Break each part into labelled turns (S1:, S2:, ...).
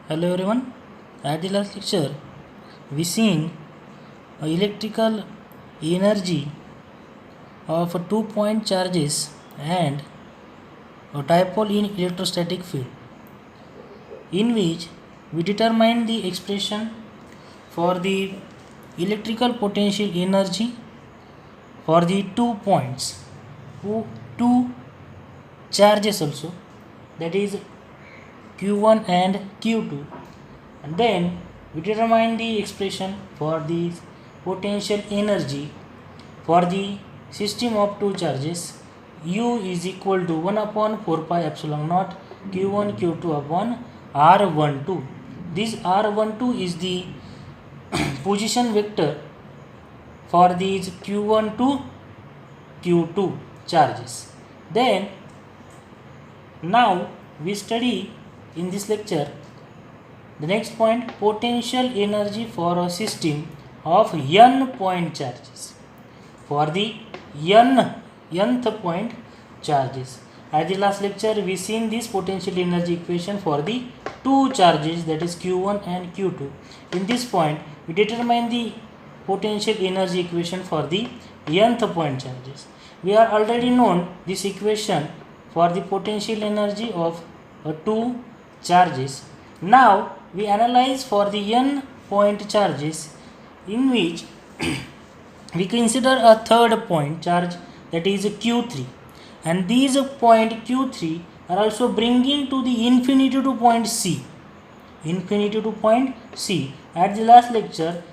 S1: Hello everyone. At the last lecture, we seen electrical energy of 2-point charges and a dipole in electrostatic field, in which we determine the expression for the electrical potential energy for the 2 points, two charges also, that is Q1 and Q2, and then we determine the expression for the potential energy for the system of two charges. U is equal to 1 upon 4 pi epsilon naught Q1 Q2 upon R12. This R12 is the position vector for these Q1 to Q2 charges. Then now we study in this lecture the next point, potential energy for a system of n point charges. For the nth point charges. At the last lecture we seen this potential energy equation for the two charges, that is Q1 and Q2. In this point we determine the potential energy equation for the nth point charges. We are already known this equation for the potential energy of two charges. Now we analyze for the n point charges, in which we consider a third point charge, that is Q3, and these point Q3 are also bringing to the infinity to point C. At the last lecture,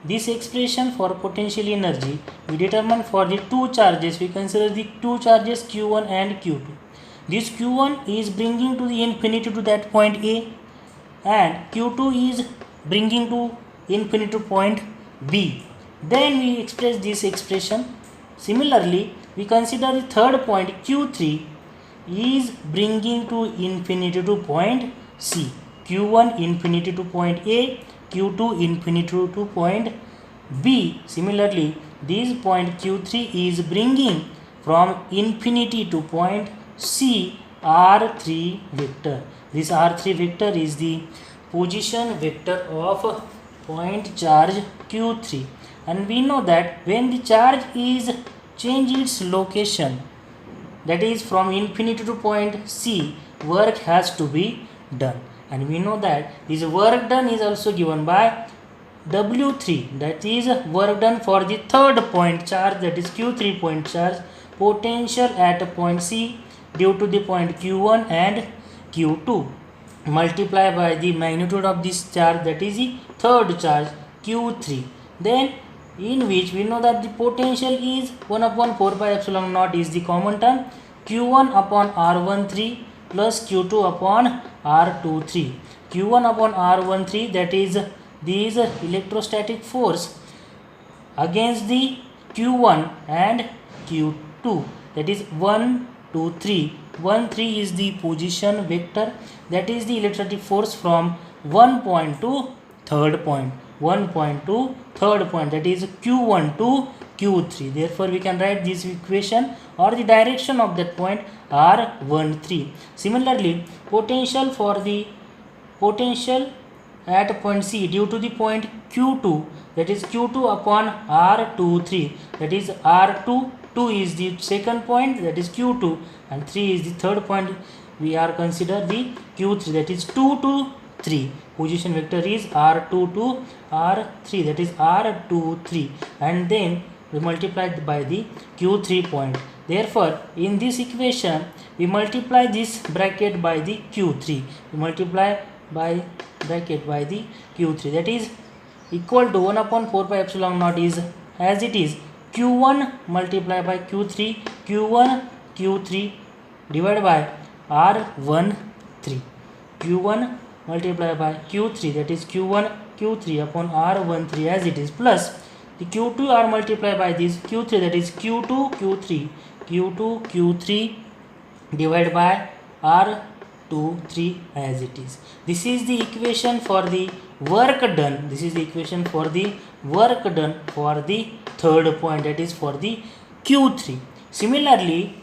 S1: this expression for potential energy we determine for the two charges. We consider the two charges Q1 and Q2. This Q1 is bringing to the infinity to that point A, and Q2 is bringing to infinity to point B. Then we express this expression. Similarly, we consider the third point Q3 is bringing to infinity to point C. Q1 infinity to point A, Q2 infinity to point B. Similarly, this point Q3 is bringing from infinity to point C R3 vector. This R3 vector is the position vector of point charge Q3, and we know that when the charge is change its location, that is from infinity to point C, work has to be done, and we know that this work done is also given by W3, that is work done for the third point charge, that is Q3 point charge, potential at point C due to the point Q1 and Q2 multiply by the magnitude of this charge, that is the third charge Q3. Then in which we know that the potential is 1 upon 4 pi epsilon naught is the common term, Q1 upon R13 plus Q2 upon R23. Q1 upon R13, that is this electrostatic force against the Q1 and Q2, that is 1, 2, 3. 1, 3 is the position vector, that is the electrostatic force from one point to third point. 1 point to third point, that is Q1 to Q3. Therefore we can write this equation or the direction of that point R13. Similarly, potential for the potential at point C due to the point Q2, that is Q2 upon R23, that is R2, 2 is the second point, that is Q2, and 3 is the third point. We are consider the Q3, that is 2 to 3. Position vector is R2 to R3, that is R23, and then we multiply by the Q3 point. Therefore in this equation we multiply this bracket by the Q3, we multiply by bracket by the Q3, that is equal to 1 upon 4 pi epsilon naught is as it is Q1 multiplied by Q3, Q1 Q3 divided by R13, Q1 multiplied by Q3, that is Q1 Q3 upon R13 as it is, plus the Q2 are multiplied by this Q3, that is Q2 Q3 divided by R23 as it is. This is the equation for the work done. This is the equation for the work done for the third point, that is for the Q3. Similarly,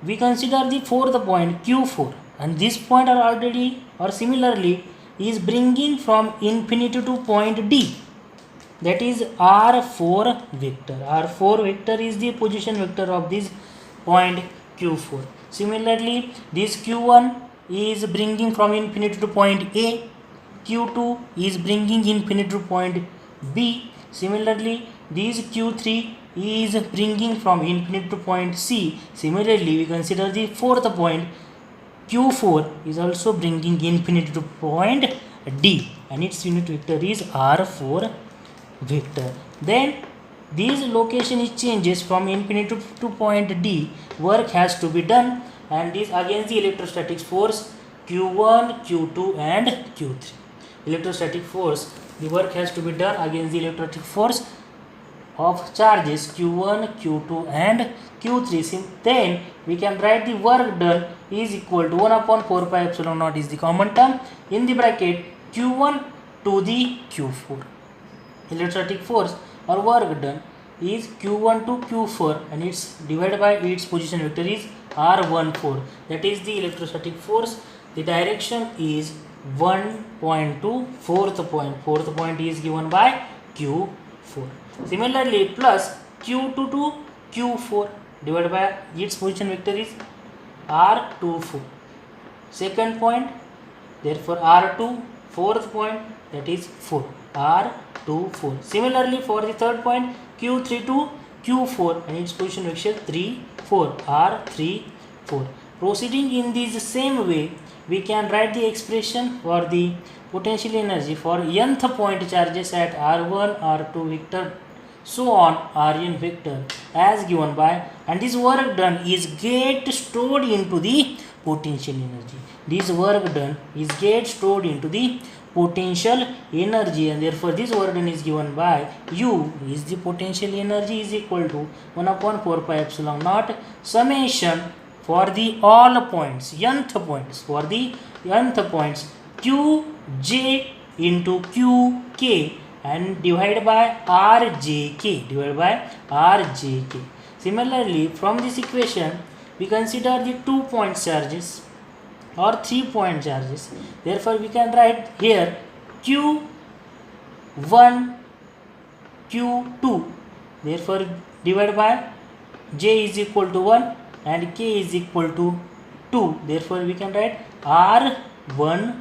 S1: we consider the fourth point Q4, and this point are already or similarly is bringing from infinity to point D, that is R4 vector. R4 vector is the position vector of this point Q4. Similarly, this Q1 is bringing from infinity to point A, Q2 is bringing infinity to point B. Similarly, this Q3 is bringing from infinity to point C. Similarly, we consider the fourth point Q4 is also bringing infinity to point D, and its unit vector is R4 vector. Then this location is changes from infinity to point D. Work has to be done, and this against the electrostatic force Q1, Q2 and Q3. Electrostatic force, the work has to be done against the electrostatic force of charges Q1, Q2 and Q3. Then we can write the work done is equal to 1 upon 4 pi epsilon naught is the common term in the bracket Q1 to the Q4. Electrostatic force or work done is Q1 to Q4, and it's divided by its position vector is R14. That is the electrostatic force. The direction is 1 to fourth point. Fourth point is given by Q4. Similarly, plus Q2 to Q4 divided by its position vector is R24. Second point, therefore R2, fourth point, that is 4, R24. Similarly, for the third point Q3 to Q4, and its position vector 3, 4, R34. Proceeding in this same way, we can write the expression for the potential energy for nth point charges at R1, R2 vector, so on Rn vector as given by, and this work done is get stored into the potential energy. This work done is get stored into the potential energy, and therefore this work done is given by U is the potential energy is equal to 1 upon 4 pi epsilon naught summation for the all points, nth points, for the nth points Qj into Qk and divided by Rjk, Similarly, from this equation we consider the 2 point charges or 3 point charges. Therefore, we can write here Q1, Q2. Therefore, divided by J is equal to 1 and K is equal to 2. Therefore, we can write R12.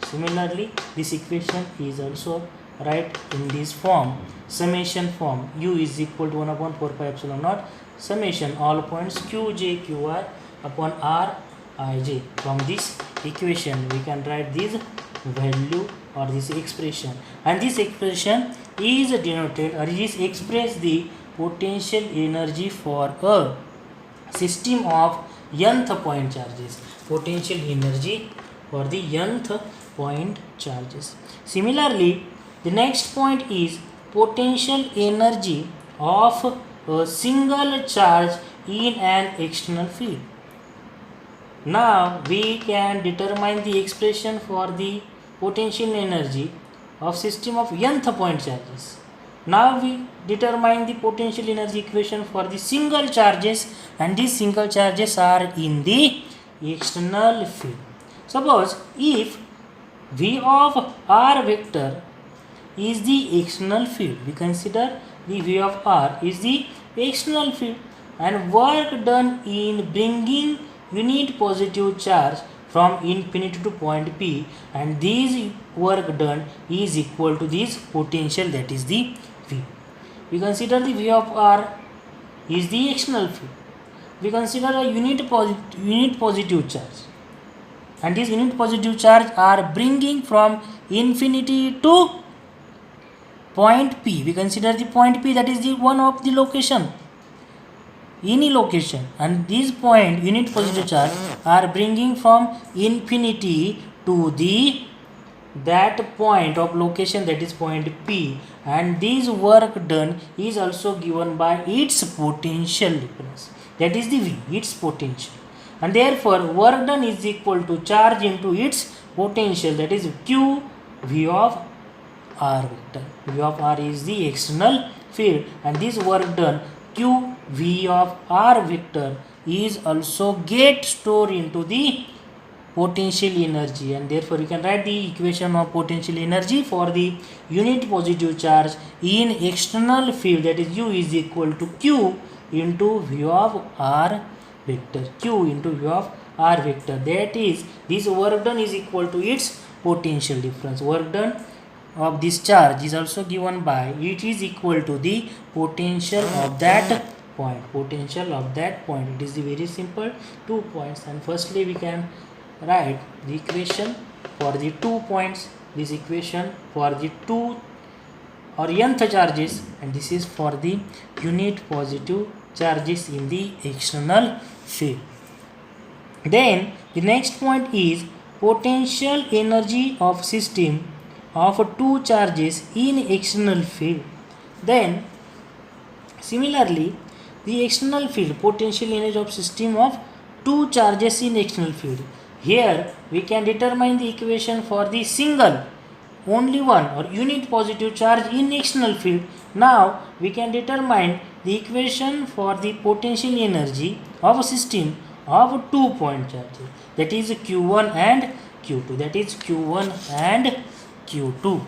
S1: Similarly, this equation is also right in this form, summation form. U is equal to 1 upon 4 pi epsilon naught summation all points Qj Qi upon Rij. From this equation, we can write this value or this expression, and this expression is denoted or is express the potential energy for a system of nth point charges. Potential energy for the nth point charges. Similarly, the next point is potential energy of a single charge in an external field. Now we can determine the expression for the potential energy of system of nth point charges. Now we determine the potential energy equation for the single charges, and these single charges are in the external field. Suppose if V of R vector is the external field, we consider the V of R is the external field, and work done in bringing unit positive charge from infinity to point P, and this work done is equal to this potential, that is the V. We consider the V of R is the external field. We consider a unit positive charge, and these unit positive charge are bringing from infinity to point P. We consider the point P, that is the one of the location, any location, and these point unit positive charge are bringing from infinity to the that point of location, that is point P, and this work done is also given by its potential difference, that is the V, its potential, and therefore work done is equal to charge into its potential, that is Q V of R vector. V of R is the external field, and this work done Q V of R vector is also get stored into the potential energy, and therefore you can write the equation of potential energy for the unit positive charge in external field, that is U is equal to Q into V of R vector, Q into V of R vector, that is this work done is equal to its potential difference. Work done of this charge is also given by it is equal to the potential of that point, potential of that point. It is the very simple 2 points, and firstly we can write the equation for the 2 points, this equation for the 2 or nth charges, and this is for the unit positive charges in the external field. Then the next point is potential energy of system of 2 charges in external field. Then similarly the external field, potential energy of system of 2 charges in external field. Here we can determine the equation for the single, only one or unit positive charge in external field. Now we can determine the equation for the potential energy of a system of 2 point charges, that is Q1 and Q2, that is Q1 and Q2.